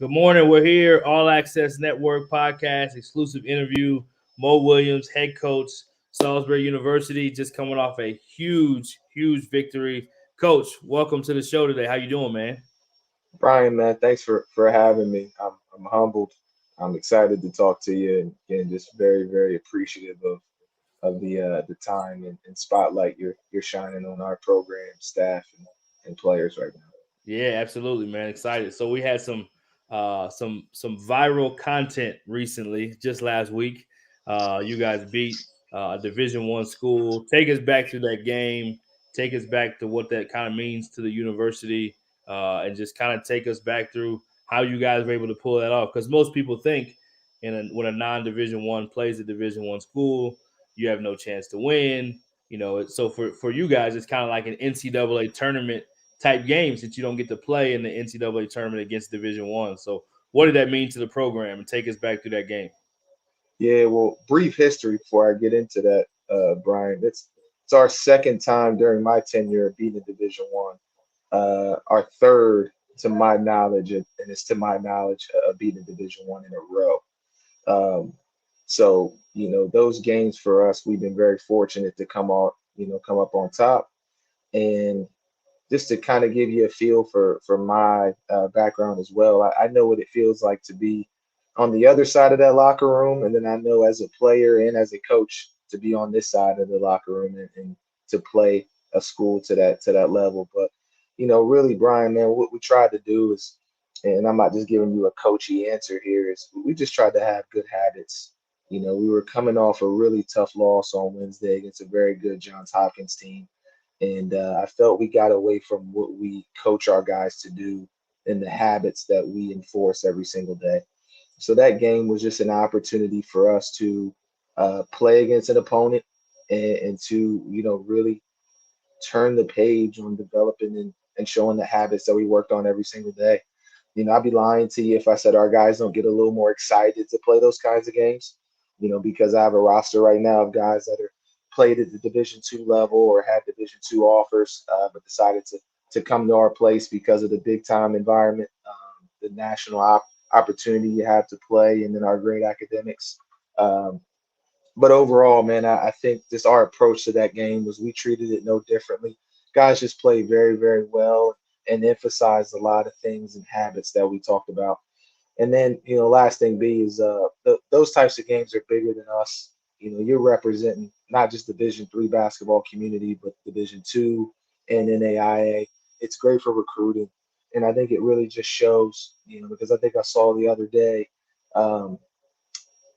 Good morning. We're here, All Access Network podcast, exclusive interview. Mo Williams, head coach, Salisbury University, just coming off a huge victory. Coach, welcome to the show today. How you doing, man? Brian, man, thanks for having me. I'm humbled. I'm excited to talk to you, and again, just very appreciative of the time and spotlight you're shining on our program, staff, and players right now. Yeah, absolutely, man. Excited. So we had some viral content recently, just last week. You guys beat a Division I school. Take us back to that game. Take us back to what that kind of means to the university, and just kind of take us back through how you guys were able to pull that off. Because most people think when a non-Division I plays a Division I school, you have no chance to win. So for you guys, it's kind of like an NCAA tournament type games that you don't get to play in the NCAA tournament against Division One. So, what did that mean to the program? And take us back through that game. Yeah, well, brief history before I get into that, Brian. It's our second time during my tenure beating Division One. Our third, to my knowledge, and it's to my knowledge, beating Division One in a row. Um, so those games for us, we've been very fortunate to come up on top. And just to kind of give you a feel for my background as well, I know what it feels like to be on the other side of that locker room, and then I know as a player and as a coach to be on this side of the locker room and to play a school to that level. But really, Brian, man, what we tried to do is, and I'm not just giving you a coachy answer here, is we just tried to have good habits. We were coming off a really tough loss on Wednesday against a very good Johns Hopkins team, and I felt we got away from what we coach our guys to do and the habits that we enforce every single day. So that game was just an opportunity for us to play against an opponent and to, really turn the page on developing and showing the habits that we worked on every single day. I'd be lying to you if I said our guys don't get a little more excited to play those kinds of games, because I have a roster right now of guys that are played at the Division II level or had Division II offers, but decided to come to our place because of the big time environment, the national opportunity you have to play, and then our great academics. Um, but overall, man, I think just our approach to that game was we treated it no differently. Guys just played very well and emphasized a lot of things and habits that we talked about. And then, last thing B is those types of games are bigger than us. You're representing not just Division III basketball community, but Division II and NAIA. It's great for recruiting, and I think it really just shows. Because I think I saw the other day. Um,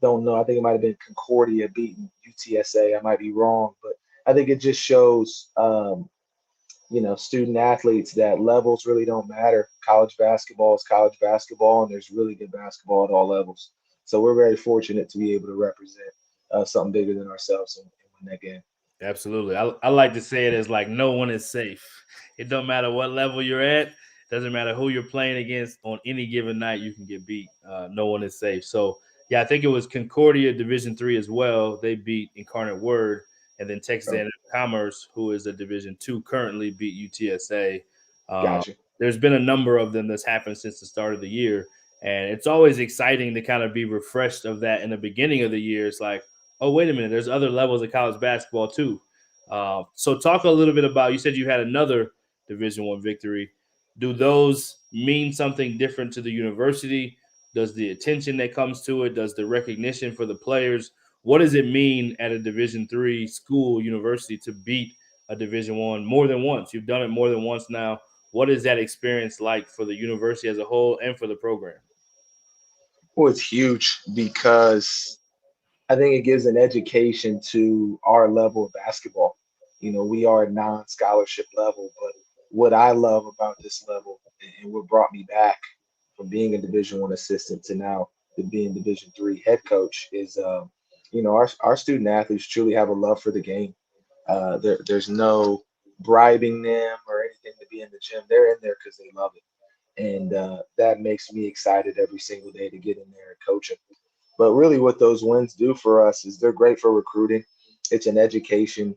don't know. I think it might have been Concordia beating UTSA. I might be wrong, but I think it just shows. Student athletes that levels really don't matter. College basketball is college basketball, and there's really good basketball at all levels. So we're very fortunate to be able to represent something bigger than ourselves and win that game. Absolutely. I like to say it as like no one is safe. It don't matter what level you're at. Doesn't matter who you're playing against. On any given night, you can get beat. No one is safe. So yeah, I think it was Concordia Division III as well. They beat Incarnate Word, and then Texas So A&M Commerce, who is a Division II currently, beat UTSA. Uh, gotcha. there's been a number of them that's happened since the start of the year, and it's always exciting to kind of be refreshed of that in the beginning of the year. It's like, oh, wait a minute, there's other levels of college basketball too. So talk a little bit about, you said you had another Division I victory. Do those mean something different to the university? Does the attention that comes to it, does the recognition for the players, what does it mean at a Division III school, university, to beat a Division I more than once? You've done it more than once now. What is that experience like for the university as a whole and for the program? Well, it's huge because I think it gives an education to our level of basketball. We are a non-scholarship level, but what I love about this level and what brought me back from being a Division I assistant to now to being Division III head coach is, our student athletes truly have a love for the game. There's no bribing them or anything to be in the gym. They're in there because they love it, and that makes me excited every single day to get in there and coach them. But really, what those wins do for us is they're great for recruiting. It's an education.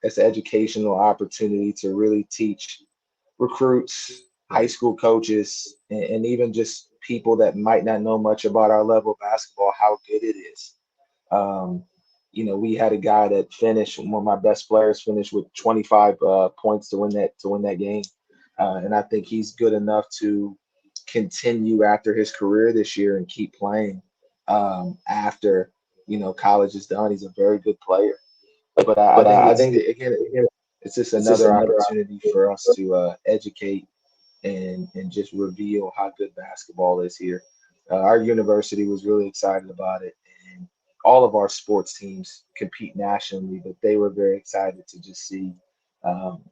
It's an educational opportunity to really teach recruits, high school coaches, and even just people that might not know much about our level of basketball, how good it is. Um, we had a guy that finished, one of my best players finished with 25 points to win that game, and I think he's good enough to continue after his career this year and keep playing after college is done. He's a very good player, but I think I think again, it's just it's just another another opportunity for us to educate and just reveal how good basketball is here. Our university was really excited about it, and all of our sports teams compete nationally, but they were very excited to just see um,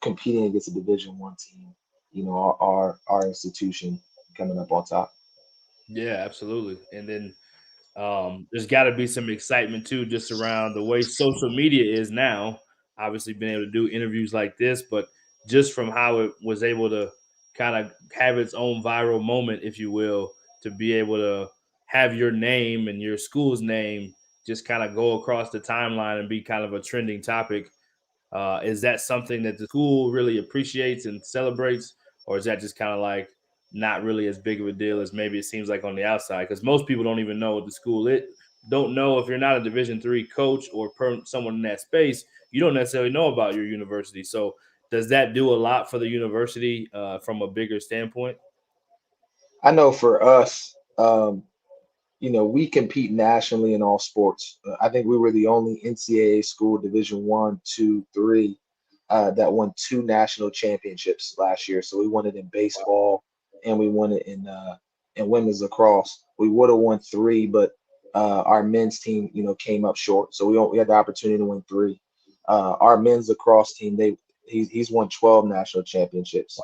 competing against a Division One team. Our institution coming up on top. yeah, absolutely. And then there's got to be some excitement too, just around the way social media is now. Obviously, being able to do interviews like this, but just from how it was able to kind of have its own viral moment, if you will, to be able to have your name and your school's name just kind of go across the timeline and be kind of a trending topic. Is that something that the school really appreciates and celebrates, or is that just kind of like not really as big of a deal as maybe it seems like on the outside? Because most people don't even know what the school is. Don't know if you're not a Division III coach or someone in that space, you don't necessarily know about your university. So does that do a lot for the university from a bigger standpoint? I know for us, we compete nationally in all sports. I think we were the only NCAA school, Division One, two, three, that won two national championships last year. So we won it in baseball and we won it in women's lacrosse. We would have won three, but our men's team, came up short. So we had the opportunity to win three. Our men's lacrosse team, he's won 12 national championships.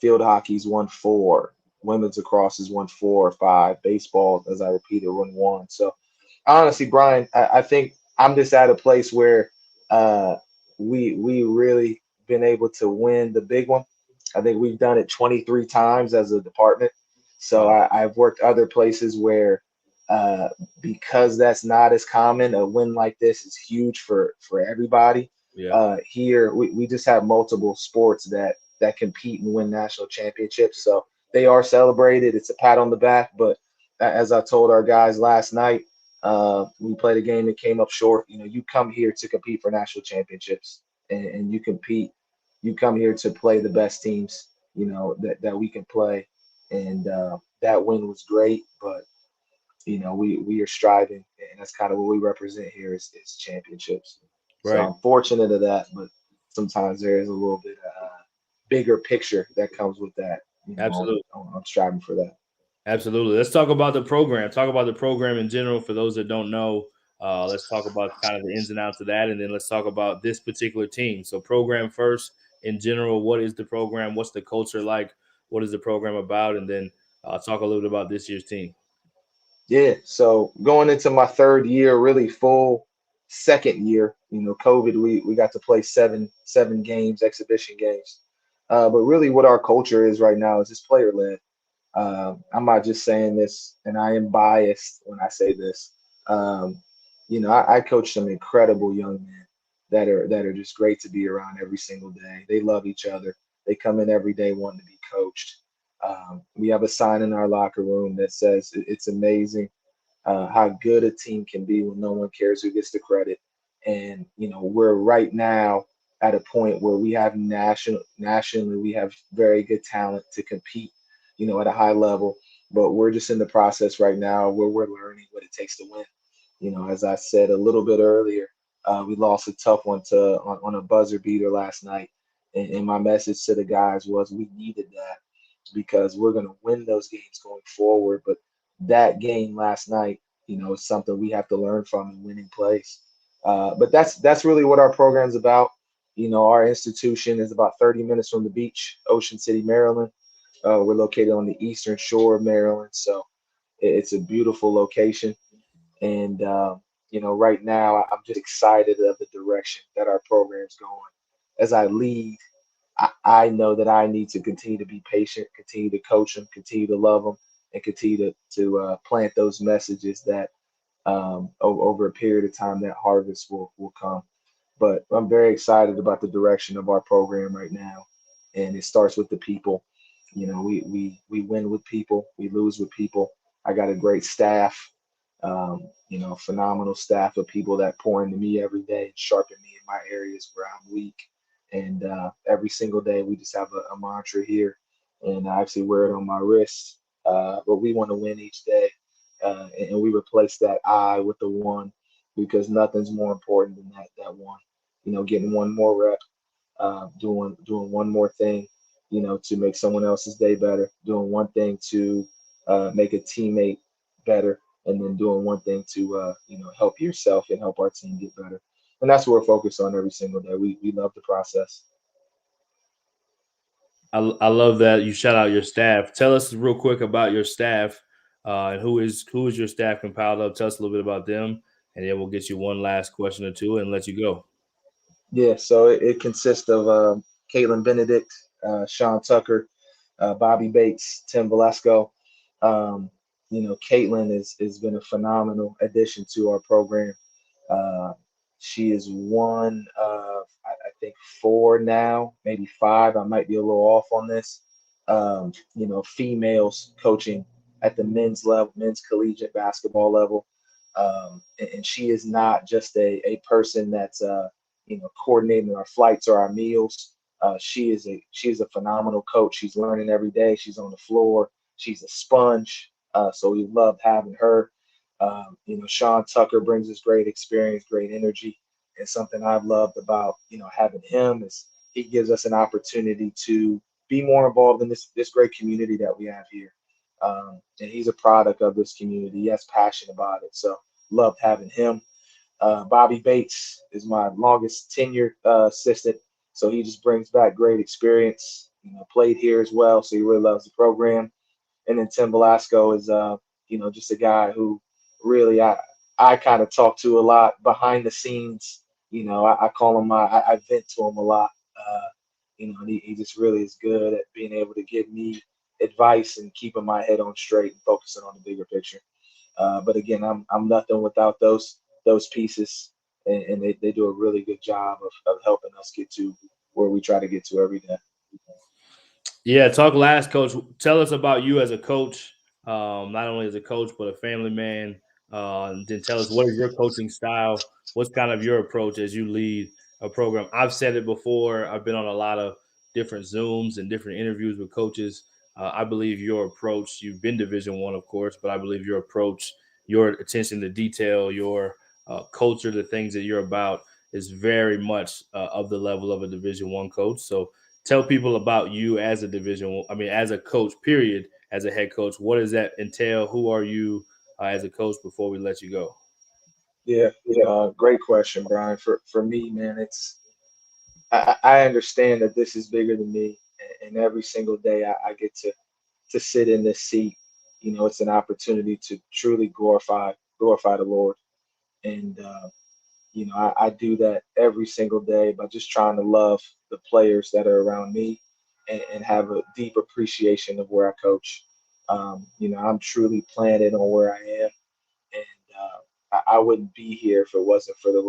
Field hockey's won four. Women's lacrosse has won four or five. Baseball, as I repeated, won one. So honestly, Brian, I think I'm just at a place where uh, we really been able to win the big one. I think we've done it 23 times as a department. So Wow. I've worked other places where uh, because that's not as common, a win like this is huge for everybody. Yeah. Here we just have multiple sports that compete and win national championships. So they are celebrated. It's a pat on the back. But as I told our guys last night, we played a game that came up short. You come here to compete for national championships, and you compete. You come here to play the best teams. That we can play, and that win was great. But we are striving, and that's kind of what we represent here is championships. So Right. I'm fortunate of that, but sometimes there is a little bit of bigger picture that comes with that. Absolutely. I'm striving for that. Absolutely. Let's talk about the program. Talk about the program in general for those that don't know. Let's talk about kind of the ins and outs of that, and then let's talk about this particular team. So, program first in general. What is the program? What's the culture like? What is the program about? And then talk a little bit about this year's team. Yeah. So going into my third year, really full second year, COVID, we got to play seven games, exhibition games. But really, what our culture is right now is just player led. I'm not just saying this, and I am biased when I say this. Um, I coach some incredible young men that are just great to be around every single day. They love each other. They come in every day wanting to be coached. We have a sign in our locker room that says it's amazing how good a team can be when no one cares who gets the credit. And we're right now at a point where we have nationally we have very good talent to compete, at a high level. But we're just in the process right now where we're learning what it takes to win. As I said a little bit earlier, we lost a tough one on a buzzer beater last night. And my message to the guys was we needed that because we're going to win those games going forward. But that game last night, is something we have to learn from in winning plays. But that's really what our program's about. Our institution is about 30 minutes from the beach, Ocean City, Maryland. We're located on the eastern shore of Maryland, so it's a beautiful location. And right now I'm just excited of the direction that our program's going. As I lead, I know that I need to continue to be patient, continue to coach them, continue to love them, and continue to plant those messages that over a period of time that harvest will come. But I'm very excited about the direction of our program right now, and it starts with the people. We win with people, we lose with people. I got a great staff, phenomenal staff of people that pour into me every day and sharpen me in my areas where I'm weak. And every single day, we just have a mantra here, and I actually wear it on my wrist. But we want to win each day, and we replace that I with the one, because nothing's more important than that one. Getting one more rep, doing one more thing, to make someone else's day better, doing one thing to make a teammate better, and then doing one thing to help yourself and help our team get better. And that's what we're focused on every single day. We love the process. I love that you shout out your staff. Tell us real quick about your staff, and who is your staff compiled of. Tell us a little bit about them, and then we'll get you one last question or two and let you go. Yeah, so it consists of Caitlin Benedict, Sean Tucker, Bobby Bates, Tim Velasco. Caitlin has been a phenomenal addition to our program. Uh, she is one of, I think, four now, maybe five. I might be a little off on this. Females coaching at the men's level, men's collegiate basketball level. And she is not just a person that's coordinating our flights or our meals. She is a phenomenal coach. She's learning every day. She's on the floor. She's a sponge. So we loved having her. Sean Tucker brings us great experience, great energy, and something I've loved about having him is he gives us an opportunity to be more involved in this great community that we have here. And he's a product of this community. He has passion about it. So loved having him. Bobby Bates is my longest tenured assistant, so he just brings back great experience. Played here as well, so he really loves the program. And then Tim Velasco is, just a guy who really I kind of talk to a lot behind the scenes. I call him I vent to him a lot. And he just really is good at being able to give me advice and keeping my head on straight and focusing on the bigger picture. But again, I'm nothing without those pieces, and they do a really good job of helping us get to where we try to get to every day. Yeah, talk last, coach. Tell us about you as a coach, not only as a coach but a family man. And then tell us what is your coaching style. What's kind of your approach as you lead a program? I've said it before. I've been on a lot of different Zooms and different interviews with coaches. I believe your approach. You've been Division One, of course, but I believe your approach, your attention to detail, your culture, the things that you're about, is very much of the level of a Division One coach. So tell people about you as a as a coach, period, as a head coach. What does that entail? Who are you as a coach before we let you go? Yeah, great question, Brian. For me, man, I understand that this is bigger than me, and every single day I get to sit in this seat. It's an opportunity to truly glorify the Lord, and I do that every single day by just trying to love the players that are around me, and have a deep appreciation of where I coach. I'm truly planted on where I am, and I wouldn't be here if it wasn't for the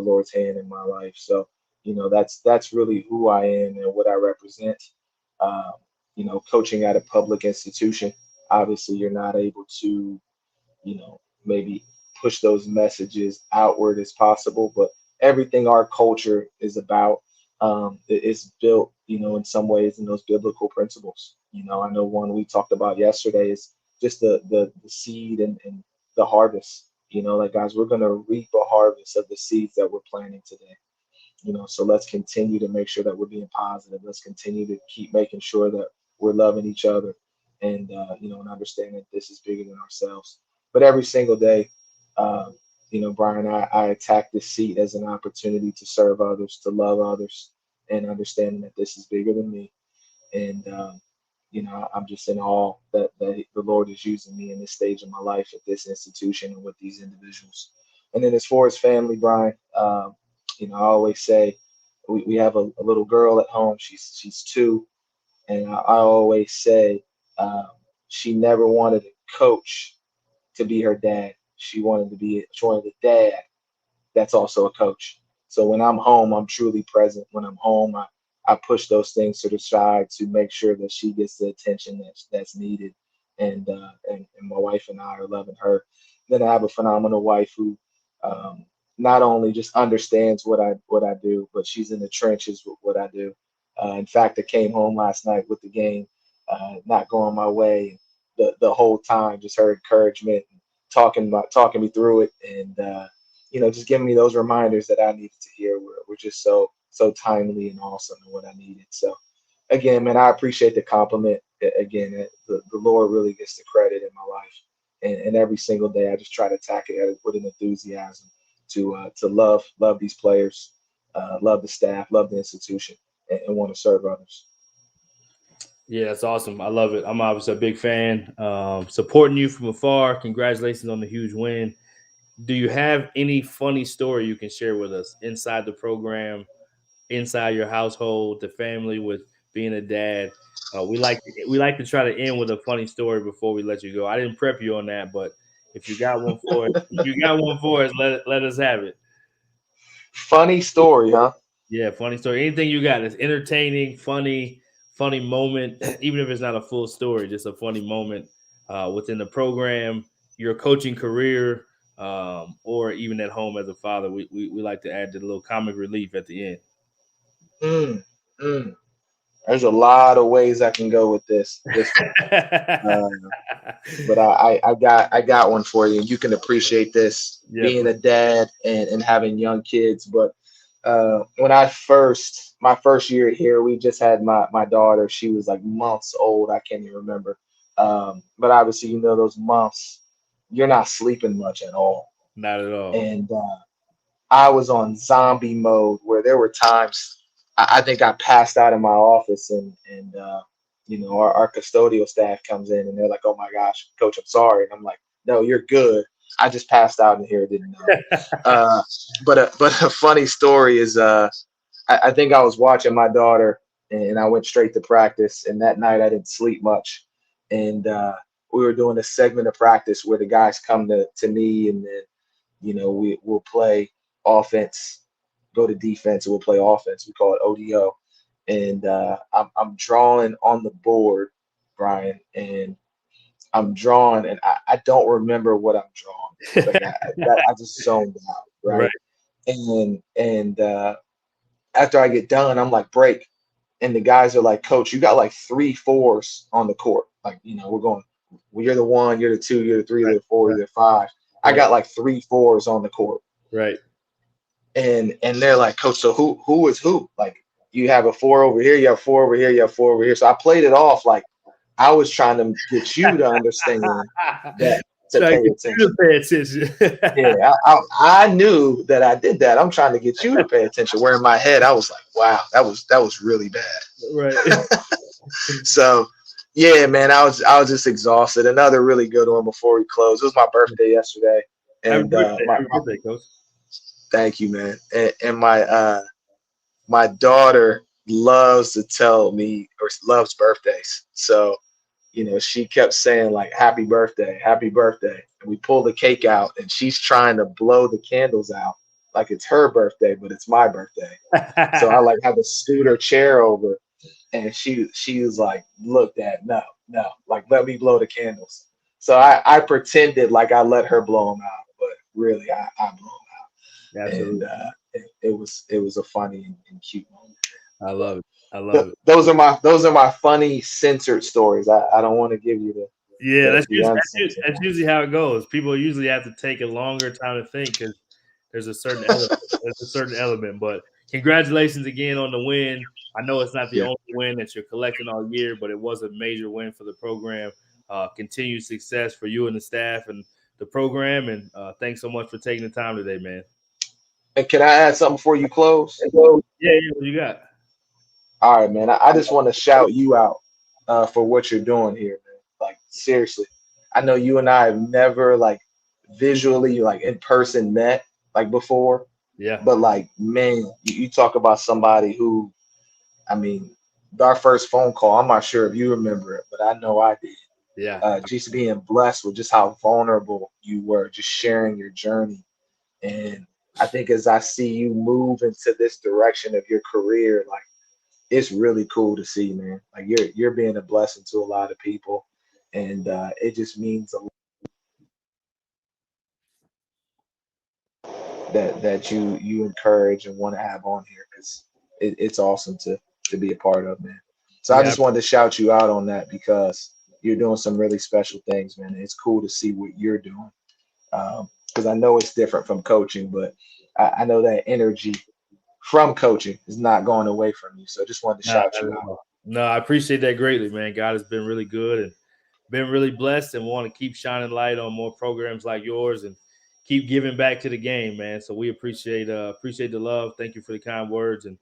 Lord's hand in my life. So, that's really who I am and what I represent. Um, Coaching at a public institution, obviously, you're not able to maybe push those messages outward as possible. But everything our culture is about is built, in some ways in those biblical principles. I know one we talked about yesterday is just the seed and the harvest. Like guys, we're gonna reap a harvest of the seeds that we're planting today. So let's continue to make sure that we're being positive. Let's continue to keep making sure that we're loving each other, and and understanding that this is bigger than ourselves. But every single day, um, Brian, I attack this seat as an opportunity to serve others, to love others, and understanding that this is bigger than me. And I'm just in awe that the Lord is using me in this stage of my life at this institution and with these individuals. And then as far as family, Brian, I always say we have a little girl at home. She's two, and I always say um, she never wanted a coach to be her dad. She wanted a dad that's also a coach. So when I'm home, I'm truly present. When I'm home, I I push those things to the side to make sure that she gets the attention that's needed. And my wife and I are loving her. Then I have a phenomenal wife who not only just understands what I do, but she's in the trenches with what I do. In fact, I came home last night with the game not going my way. The whole time, just her encouragement, talking me through it, and just giving me those reminders that I needed to hear were just so timely and awesome and what I needed. So again, man, I appreciate the compliment. Again, the Lord really gets the credit in my life, and every single day I just try to tackle it with an enthusiasm to love these players, love the staff, love the institution, and want to serve others. Yeah, that's awesome. I love it. I'm obviously a big fan. Supporting you from afar. Congratulations on the huge win. Do you have any funny story you can share with us inside the program, inside your household, the family, with being a dad? We like to try to end with a funny story before we let you go. I didn't prep you on that, but if you got one for us, let us have it. Funny story, huh? Yeah, funny story. Anything you got that's entertaining, funny moment, even if it's not a full story, just a funny moment within the program, your coaching career, or even at home as a father. We like to add the little comic relief at the end. Mm, mm. There's a lot of ways I can go with this one. Uh, but I got one for you. You can appreciate this Yeah, being a dad and having young kids. But when my first year here, we just had my daughter. She was like months old. I can't even remember. But obviously, those months, you're not sleeping much at all. not at all. And I was on zombie mode where there were times I think I passed out in my office, and our custodial staff comes in and they're like, "Oh my gosh, coach, I'm sorry." And I'm like, "No, you're good. I just passed out in here, didn't know." Uh, but a funny story is I think I was watching my daughter and I went straight to practice, and that night I didn't sleep much, and we were doing a segment of practice where the guys come to me, and then we'll play offense, go to defense, and we'll play offense. We call it ODO. And I'm drawing on the board, Brian, and I'm drawing, and I don't remember what I'm drawing. Like I just zoned out, Right. right? And after I get done, I'm like, break. And the guys are like, Coach, you got like three fours on the court. Like, we're going, well, you're the one, you're the two, you're the three, you're Right. the four, you're the five. I Right. got like three fours on the court. Right. And they're like, Coach, so who is who? Like, you have a four over here, you have four over here, you have four over here. So I played it off like I was trying to get you to understand that to Try to pay get you to attention. pay attention. Yeah, I knew that I did that. I'm trying to get you to pay attention. Where in my head I was like, wow, that was really bad. Right. So yeah, man, I was just exhausted. Another really good one before we close. It was my birthday yesterday, Happy and birthday. my Happy birthday, coach. thank you, man. And my daughter loves to tell me or loves birthdays. So, she kept saying like happy birthday. And we pull the cake out and she's trying to blow the candles out like it's her birthday, but it's my birthday. So I like have to scoot her chair over and she was like, look, Dad, no, like let me blow the candles. So I pretended like I let her blow them out, but really I blew them out. And Absolutely. it was a funny and cute moment. I But love it. I love it. those are my funny censored stories. I don't want to give you the Yeah, the, that's the usually that's, u- uncensored that's ones. usually how it goes. People usually have to take a longer time to think because there's a certain element. There's a certain element. But congratulations again on the win. I know it's not the Yeah. only win that you're collecting all year, but it was a major win for the program. Continued success for you and the staff and the program. And thanks so much for taking the time today, man. And can I add something before you close? Yeah, yeah. What you got? All right, man. I just want to shout you out for what you're doing here, man. Like seriously, I know you and I have never like visually like in person met like before, Yeah, but like man, you talk about somebody who, I mean, our first phone call. I'm not sure if you remember it, but I know I did. yeah. Just being blessed with just how vulnerable you were, just sharing your journey. And I think as I see you move into this direction of your career, like it's really cool to see, man. Like you're being a blessing to a lot of people, and it just means a lot that you encourage and want to have on here because it's awesome to be a part of, man. So I Yeah, just wanted to shout you out on that because you're doing some really special things, man. It's cool to see what you're doing because I know it's different from coaching, but I know that energy from coaching is not going away from you. So I just wanted to nah, shout not you at out. all. No, I appreciate that greatly, man. God has been really good and been really blessed, and want to keep shining light on more programs like yours and keep giving back to the game, man. So we appreciate the love. Thank you for the kind words, and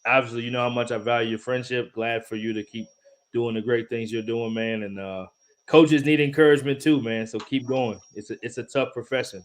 obviously, you know how much I value your friendship. Glad for you to keep doing the great things you're doing, man. And coaches need encouragement too, man. So keep going. It's a tough profession.